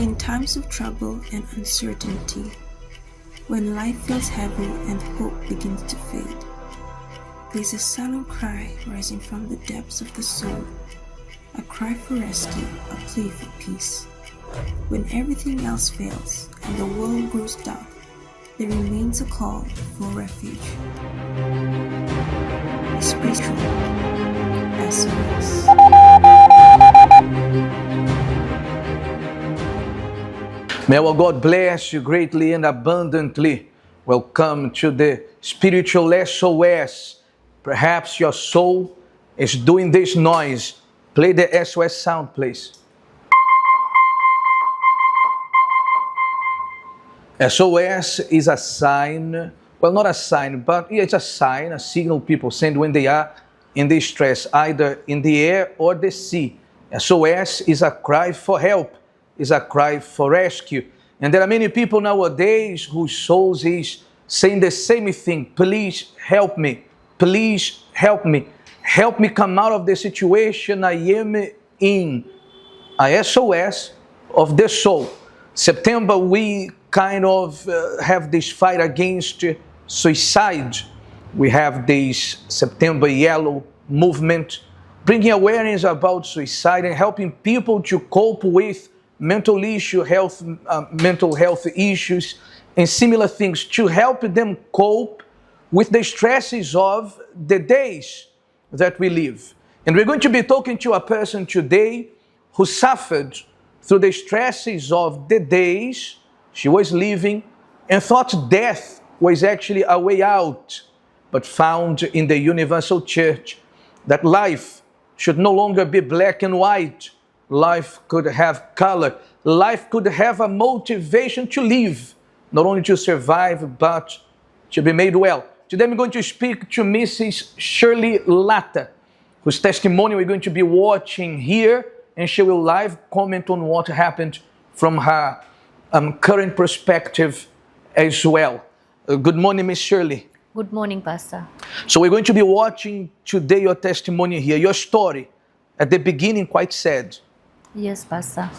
In times of trouble and uncertainty, when life feels heavy and hope begins to fade, there's a silent cry rising from the depths of the soul, a cry for rescue, a plea for peace. When everything else fails and the world grows dark, there remains a call for refuge. Spiritual S.O.S. May our God bless you greatly and abundantly. Welcome to the spiritual S.O.S. Perhaps your soul is doing this noise. Play the S.O.S. sound, please. S.O.S. is a sign, well, not a sign, but it's a sign, a signal people send when they are in distress, either in the air or the sea. S.O.S. is a cry for help, is a cry for rescue. And there are many people nowadays whose souls is saying the same thing. Please help me. Please help me. Help me come out of the situation I am in. A SOS of the soul. September, we kind of have this fight against suicide. We have this September Yellow movement, bringing awareness about suicide and helping people to cope with mental health issues and similar things, to help them cope with the stresses of the days that we live. And we're going to be talking to a person today who suffered through the stresses of the days she was living and thought death was actually a way out, but found in the universal church that life should no longer be black and white. Life could have color. Life could have a motivation to live, not only to survive, but to be made well. Today I'm going to speak to Mrs. Shirley Latta, whose testimony we're going to be watching here, and she will live comment on what happened from her current perspective as well. Good morning, Miss Shirley. Good morning, Pastor. So we're going to be watching today your testimony here, your story. At the beginning, quite sad. Yes, Pastor.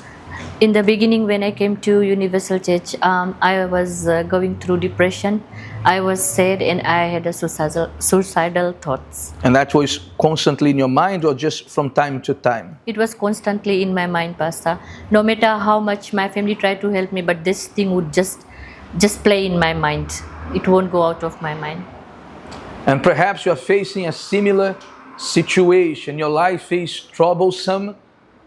In the beginning, when I came to Universal Church, I was going through depression. I was sad and I had a suicidal thoughts. And that was constantly in your mind or just from time to time? It was constantly in my mind, Pastor. No matter how much my family tried to help me, but this thing would just play in my mind. It won't go out of my mind. And perhaps you are facing a similar situation. Your life is troublesome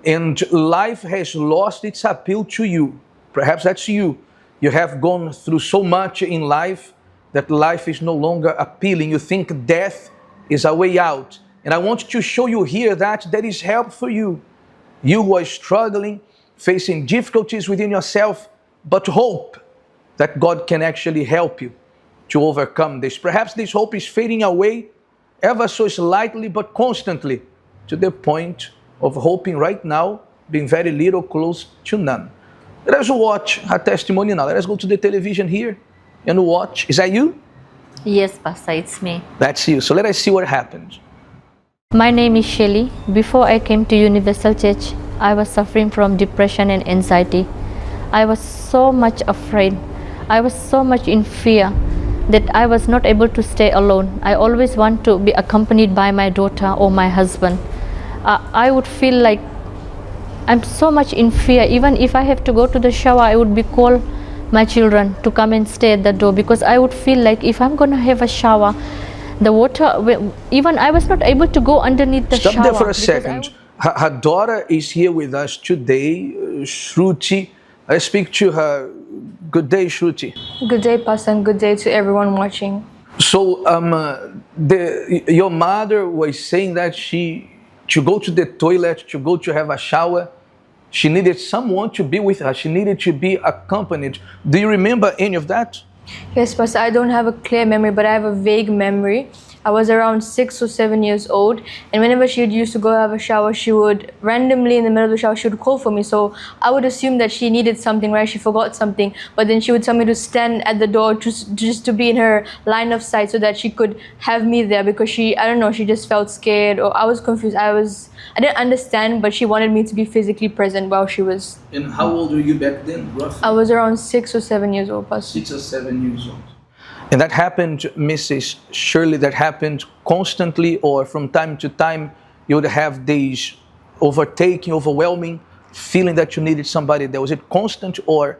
and life has lost its appeal to you. Perhaps that's you. You have gone through so much in life that life is no longer appealing. You think death is a way out. And I want to show you here that there is help for you. You who are struggling, facing difficulties within yourself, but hope that God can actually help you to overcome this. Perhaps this hope is fading away ever so slightly, but constantly, to the point of hoping right now, being very little, close to none. Let us watch her testimony now. Let us go to the television here and watch. Is that you? Yes, Pastor, it's me. That's you. So let us see what happened. My name is Shelly. Before I came to Universal Church, I was suffering from depression and anxiety. I was so much afraid. I was so much in fear that I was not able to stay alone. I always want to be accompanied by my daughter or my husband. I would feel like I'm so much in fear. Even if I have to go to the shower, I would be call my children to come and stay at the door, because I would feel like if I'm going to have a shower, the water, even I was not able to go underneath the shower. Stop there for a second. Her daughter is here with us today, Shruti. I speak to her. Good day, Shruti. Good day, Pastor, and good day to everyone watching. So, your mother was saying that to go to the toilet, to go to have a shower, she needed someone to be with her. She needed to be accompanied. Do you remember any of that? Yes, Pastor, I don't have a clear memory, but I have a vague memory. I was around 6 or 7 years old, and whenever she used to go have a shower, she would randomly in the middle of the shower, she would call for me. So I would assume that she needed something, right? She forgot something, but then she would tell me to stand at the door just to be in her line of sight so that she could have me there, because I don't know, she just felt scared, or I was confused. I didn't understand, but she wanted me to be physically present while she was. And how old were you back then, roughly? I was around 6 or 7 years old, Pastor. 6 or 7 years old. And that happened, Mrs. Shirley, that happened constantly, or from time to time you would have these overtaking, overwhelming feeling that you needed somebody there? Was it constant or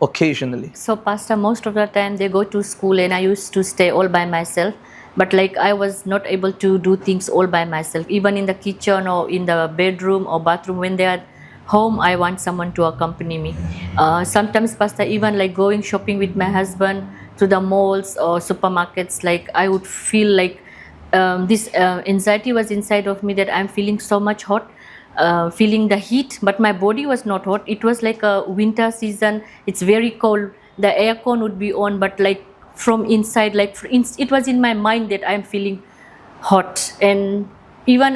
occasionally? So, Pastor, most of the time they go to school and I used to stay all by myself. But like I was not able to do things all by myself. Even in the kitchen or in the bedroom or bathroom, when they are home, I want someone to accompany me. Sometimes, Pastor, even like going shopping with my husband to the malls or supermarkets, like I would feel like this anxiety was inside of me, that I'm feeling so much hot, feeling the heat, but my body was not hot. It was like a winter season. It's very cold. The aircon would be on, but like from inside, like it was in my mind that I'm feeling hot. And even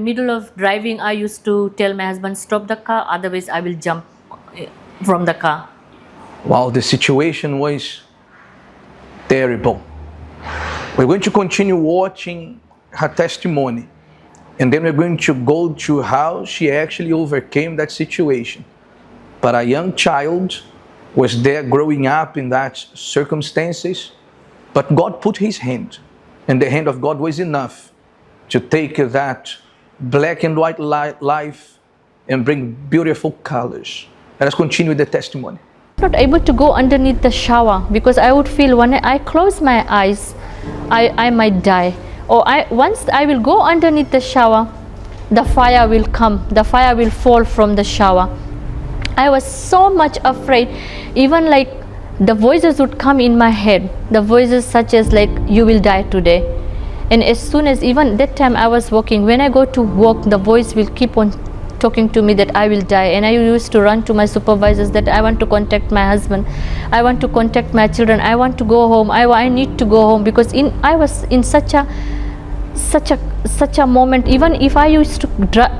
middle of driving, I used to tell my husband, stop the car, otherwise I will jump from the car. Wow, the situation was terrible. We're going to continue watching her testimony, and then we're going to go to how she actually overcame that situation. But a young child was there growing up in that circumstances, but God put his hand, and the hand of God was enough to take that black and white life and bring beautiful colors. Let us continue the testimony. Not able to go underneath the shower because I would feel when I close my eyes, I might die. Or once I will go underneath the shower, the fire will come, the fire will fall from the shower. I was so much afraid. Even like the voices would come in my head, the voices such as like, you will die today. And as soon as, even that time I was walking, when I go to work, the voice will keep on talking to me that I will die. And I used to run to my supervisors that I want to contact my husband, I want to contact my children, I want to go home, I need to go home, because I was in such a moment. Even if I used to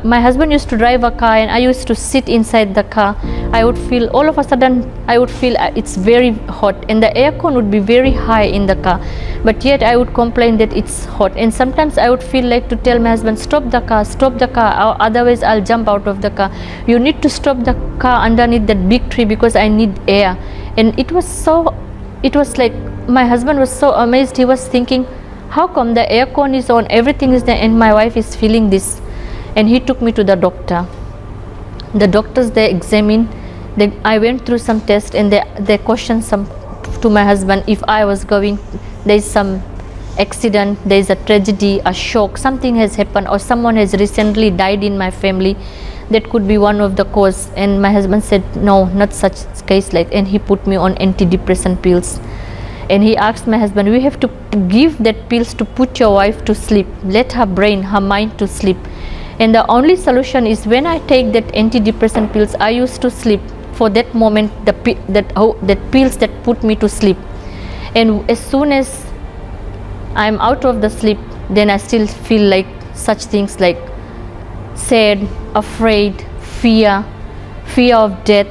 my husband used to drive a car and I used to sit inside the car, I would feel, all of a sudden I would feel it's very hot, and the aircon would be very high in the car, but yet I would complain that it's hot. And sometimes I would feel like to tell my husband, stop the car, or otherwise I'll jump out of the car. You need to stop the car underneath that big tree because I need air. And it was like my husband was so amazed. He was thinking, how come the aircon is on, everything is there, and my wife is feeling this? And he took me to the doctor. The doctors, they examined, I went through some tests, and they questioned to my husband if I was going, there is some accident, there is a tragedy, a shock, something has happened, or someone has recently died in my family, that could be one of the cause. And my husband said, no, not such case, like, and he put me on antidepressant pills. And he asked my husband, we have to give that pills to put your wife to sleep, let her brain, her mind to sleep. And the only solution is when I take that antidepressant pills, I used to sleep. For that moment, that pills that put me to sleep. And as soon as I'm out of the sleep, then I still feel like such things like sad, afraid, fear of death,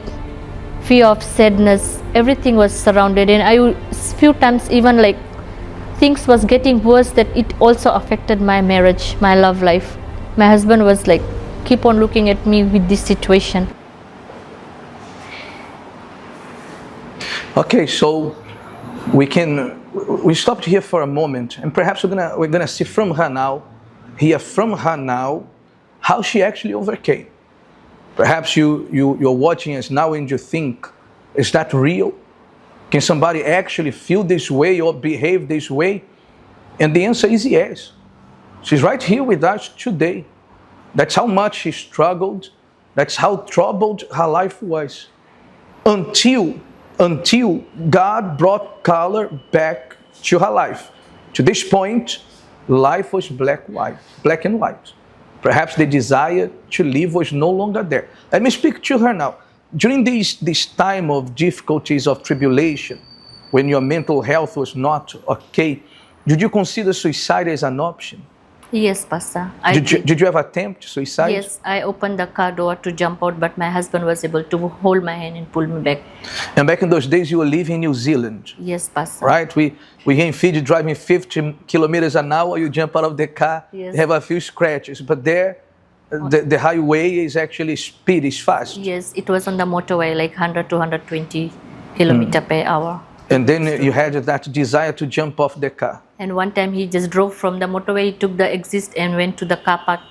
fear of sadness. Everything was surrounded, and few times even like things was getting worse, that it also affected my marriage, my love life. My husband was like keep on looking at me with this situation. Okay, so we stopped here for a moment, and perhaps we're gonna see hear from her now, how she actually overcame. Perhaps you're watching us now and you think, is that real? Can somebody actually feel this way or behave this way? And the answer is yes. She's right here with us today. That's how much she struggled. That's how troubled her life was. Until God brought color back to her life. To this point, life was black and white. Perhaps the desire to live was no longer there. Let me speak to her now. During this time of difficulties, of tribulation, when your mental health was not okay, did you consider suicide as an option? Yes, Pastor. Did you ever attempt suicide? Yes, I opened the car door to jump out, but my husband was able to hold my hand and pull me back. And back in those days, you were living in New Zealand. Yes, Pastor. Right? We here in Fiji driving 50 kilometers an hour, you jump out of the car, Yes. you have a few scratches. But there, the highway is actually speed is fast. Yes, it was on the motorway, like 100 to 120 kilometer per hour. And then you had that desire to jump off the car. And one time he just drove from the motorway, he took the exit and went to the car park.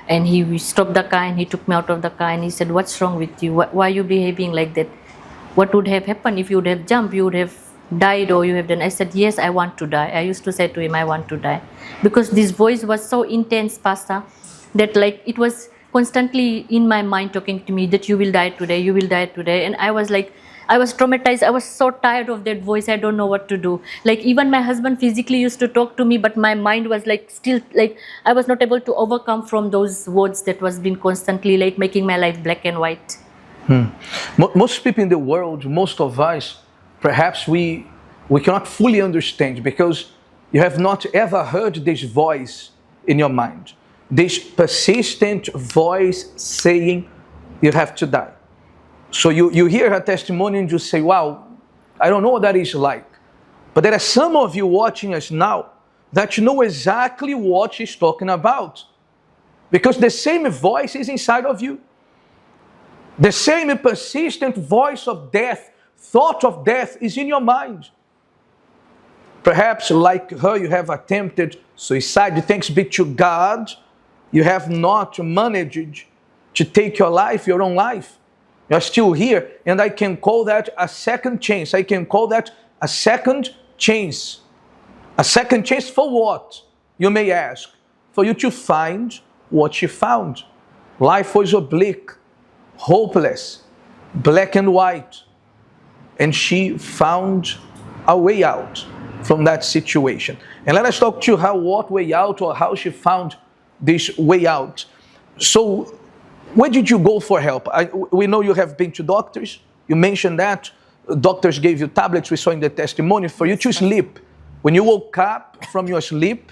And he stopped the car and he took me out of the car and he said, "What's wrong with you? Why are you behaving like that? What would have happened if you would have jumped? You would have died or you have done." I said, "Yes, I want to die." I used to say to him, "I want to die." Because this voice was so intense, Pastor, that like it was constantly in my mind talking to me that you will die today, you will die today. And I was like, I was traumatized. I was so tired of that voice. I don't know what to do. Like even my husband physically used to talk to me, but my mind was like still like I was not able to overcome from those words that was been constantly like making my life black and white. Most people in the world, most of us, perhaps we cannot fully understand because you have not ever heard this voice in your mind. This persistent voice saying you have to die. So you hear her testimony and you say, wow, I don't know what that is like. But there are some of you watching us now that you know exactly what she's talking about. Because the same voice is inside of you. The same persistent voice of death, thought of death is in your mind. Perhaps like her, you have attempted suicide. Thanks be to God, you have not managed to take your life, your own life. You're still here, and I can call that a second chance. I can call that a second chance. A second chance for what? You may ask. For you to find what she found. Life was oblique, hopeless, black and white. And she found a way out from that situation. And let us talk to her what way out or how she found this way out. So, where did you go for help? We know you have been to doctors. You mentioned that. Doctors gave you tablets, we saw in the testimony, for you to sleep. When you woke up from your sleep,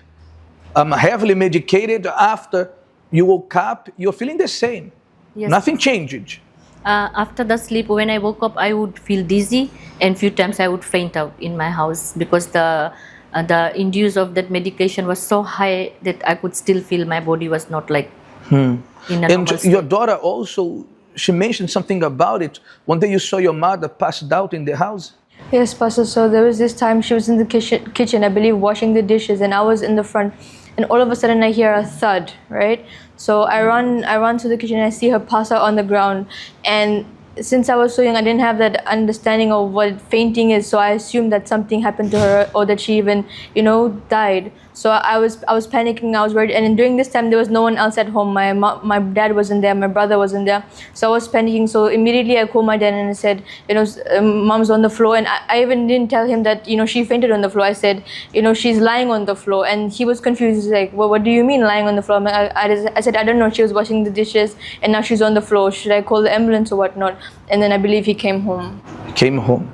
heavily medicated, after you woke up, you're feeling the same. Yes. Nothing changed. After the sleep, when I woke up, I would feel dizzy and few times I would faint out in my house because the induce of that medication was so high that I could still feel my body was not like in a normal state. Your daughter also, she mentioned something about it. One day you saw your mother passed out in the house. Yes, Pastor. So there was this time she was in the kitchen, I believe, washing the dishes, and I was in the front. And all of a sudden, I hear a thud, right? So I run to the kitchen, and I see her pass out on the ground. And since I was so young, I didn't have that understanding of what fainting is. So I assumed that something happened to her, or that she even, died. So I was panicking. I was worried. And during this time, there was no one else at home. My dad wasn't there. My brother wasn't there. So I was panicking. So immediately I called my dad and I said, Mom's on the floor. And I even didn't tell him that, she fainted on the floor. I said, she's lying on the floor. And he was confused. He's like, well, what do you mean lying on the floor? I said, I don't know. She was washing the dishes and now she's on the floor. Should I call the ambulance or whatnot? And then I believe he came home. Came home.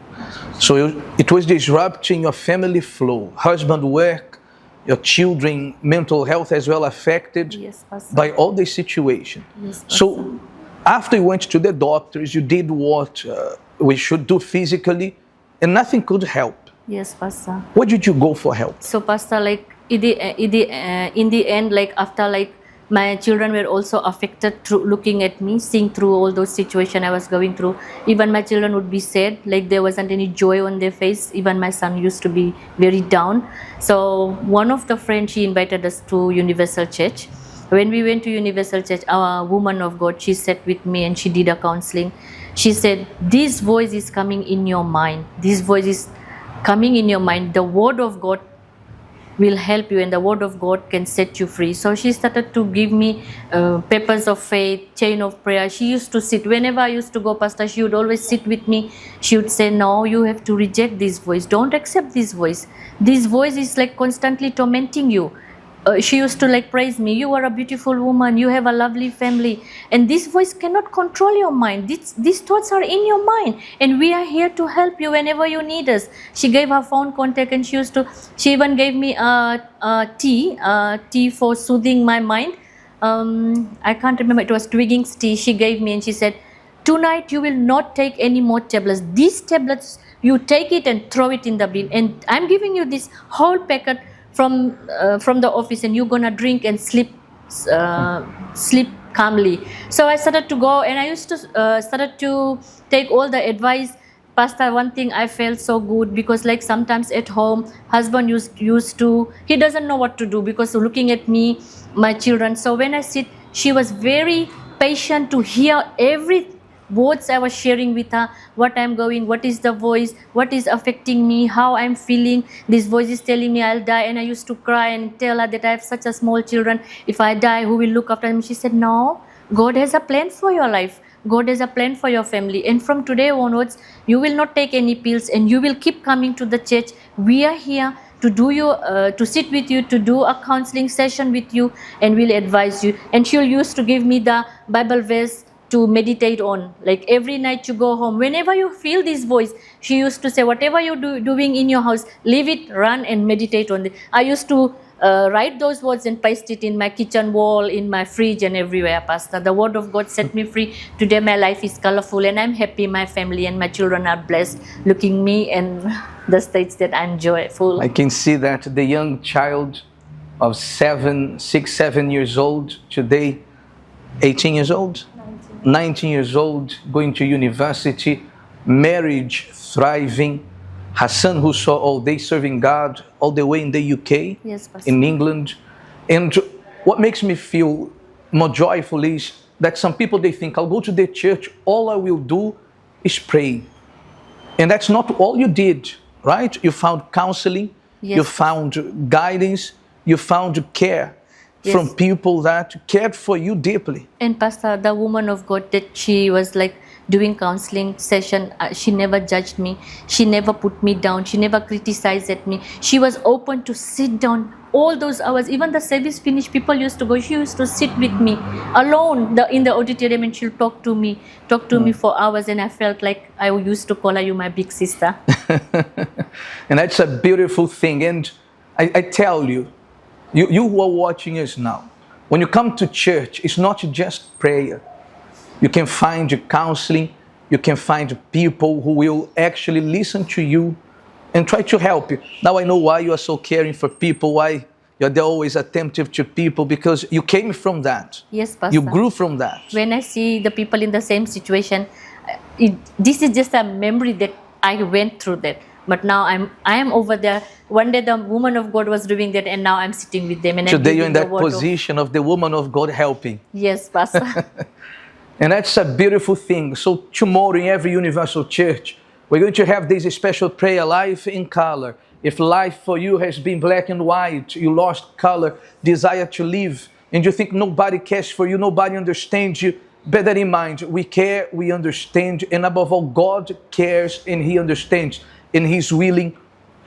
So it was disrupting your family flow, husband work, your children, mental health as well affected. Yes, Pastor. By all this situation. Yes, Pastor. So after you went to the doctors, you did what we should do physically and nothing could help. Yes, Pastor. Where did you go for help? So, Pastor, like in the end, like after like my children were also affected through looking at me, seeing through all those situations I was going through. Even my children would be sad, like there wasn't any joy on their face. Even my son used to be very down. So one of the friends, she invited us to Universal Church. When we went to Universal Church, our woman of God, she sat with me and she did a counseling. She said, this voice is coming in your mind. This voice is coming in your mind. The word of God will help you and the word of God can set you free. So she started to give me papers of faith, chain of prayer. She used to sit. Whenever I used to go, Pastor, she would always sit with me. She would say, no, you have to reject this voice. Don't accept this voice. This voice is like constantly tormenting you. she used to like praise me. You are a beautiful woman. You have a lovely family. And this voice cannot control your mind. These thoughts are in your mind, and we are here to help you whenever you need us. She gave her phone contact, and she even gave me a tea for soothing my mind. I can't remember. It was Twigging's tea. She gave me, and she said, "Tonight you will not take any more tablets. These tablets, you take it and throw it in the bin. And I'm giving you this whole packet from the office, and you're gonna drink and sleep calmly." So I started to go, and I used to started to take all the advice. Pastor, one thing I felt so good, because like sometimes at home, husband used to, he doesn't know what to do because looking at me, my children. So when I sit, she was very patient to hear every words I was sharing with her, what I'm going, what is the voice, what is affecting me, how I'm feeling. This voice is telling me I'll die, and I used to cry and tell her that I have such a small children. If I die, who will look after me? She said, "No, God has a plan for your life. God has a plan for your family. And from today onwards, you will not take any pills, and you will keep coming to the church. We are here to to sit with you, to do a counseling session with you, and we'll advise you." And she'll used to give me the Bible verse to meditate on. Like every night you go home, whenever you feel this voice, she used to say, whatever you're doing in your house, leave it, run and meditate on it. I used to write those words and paste it in my kitchen wall, in my fridge, and everywhere, Pastor. The word of God set me free. Today my life is colorful, and I'm happy. My family and my children are blessed, looking me and the states that I'm joyful. I can see that the young child of 6, 7 years old, today 18 years old, 19 years old, going to university, marriage thriving, her son who saw all day serving God all the way in the UK, Yes, Pastor. in England. And what makes me feel more joyful is that some people, they think, I'll go to the church, all I will do is pray. And that's not all you did, right? You found counseling, Yes. you found guidance, you found care Yes. from people that cared for you deeply. And Pastor, the woman of God that she was like doing counseling session, she never judged me. She never put me down. She never criticized at me. She was open to sit down all those hours. Even the service finished, people used to go. She used to sit with me alone in the auditorium, and she'll talk to me for hours. And I felt like I used to call her, "You my big sister." And that's a beautiful thing. And I tell you, you who are watching us now, when you come to church, it's not just prayer. You can find counseling, you can find people who will actually listen to you and try to help you. Now I know why you are so caring for people, why you're always attentive to people, because you came from that. Yes, Pastor. You grew from that. When I see the people in the same situation, this is just a memory that I went through that. But now I am over there. One day the woman of God was doing that, and now I'm sitting with them. And Today you're in that position of the woman of God helping. Yes, Pastor. And that's a beautiful thing. So tomorrow in every universal church, we're going to have this special prayer, life in color. If life for you has been black and white, you lost color, desire to live, and you think nobody cares for you, nobody understands you, bear that in mind. We care, we understand, and above all, God cares and He understands, and He's willing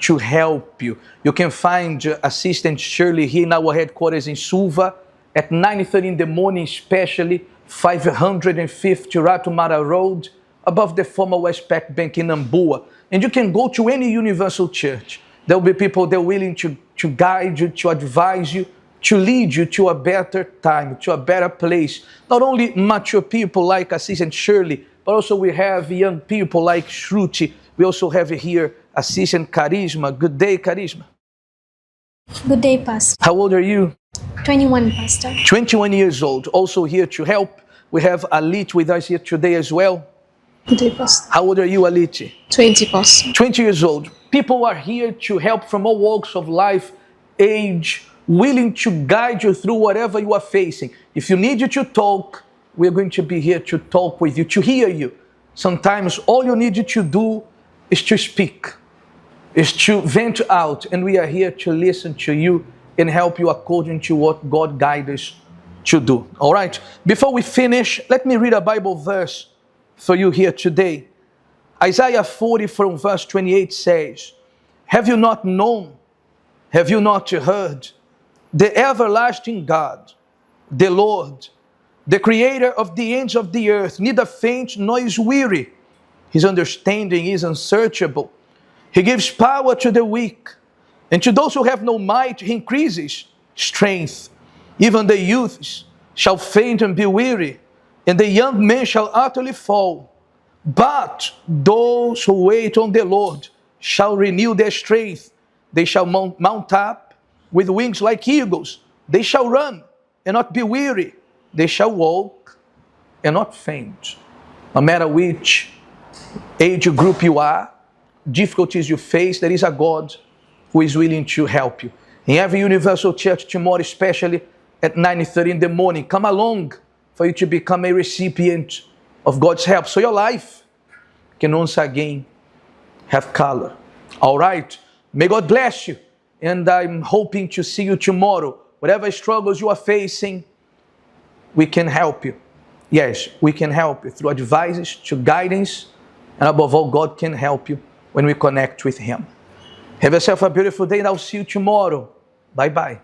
to help you. You can find Assistant Shirley here in our headquarters in Suva at 9:30 in the morning, especially 550 Ratumara Road, above the former Westpac Bank in Ambua. And you can go to any universal church. There will be people that are willing to guide you, to advise you, to lead you to a better time, to a better place. Not only mature people like Assistant Shirley, but also we have young people like Shruti. We also have here Assistant Charisma. Good day, Charisma. Good day, Pastor. How old are you? 21, Pastor. 21 years old. Also here to help, we have Alit with us here today as well. Good day, Pastor. How old are you, Alit? 20, Pastor. 20 years old. People are here to help from all walks of life, age, willing to guide you through whatever you are facing. If you need you to talk, we're going to be here to talk with you, to hear you. Sometimes all you need you to do is to speak, is to vent out, and we are here to listen to you and help you according to what God guides us to do. All right, before we finish, let me read a Bible verse for you here today. Isaiah 40 from verse 28 says, "Have you not known? Have you not heard? the everlasting God, the Lord, the creator of the ends of the earth, neither faint nor is weary. His understanding is unsearchable. He gives power to the weak, and to those who have no might, he increases strength. Even the youths shall faint and be weary, and the young men shall utterly fall. But those who wait on the Lord shall renew their strength. They shall mount up with wings like eagles. They shall run and not be weary. They shall walk and not faint. No matter which age group you are, difficulties you face, there is a God who is willing to help you. In every Universal Church tomorrow, especially at 9:30 in the morning, come along for you to become a recipient of God's help, so your life can once again have color. All right? May God bless you, and I'm hoping to see you tomorrow. Whatever struggles you are facing, we can help you. Yes, we can help you through advices, through guidance, and above all, God can help you when we connect with Him. Have yourself a beautiful day, and I'll see you tomorrow. Bye-bye.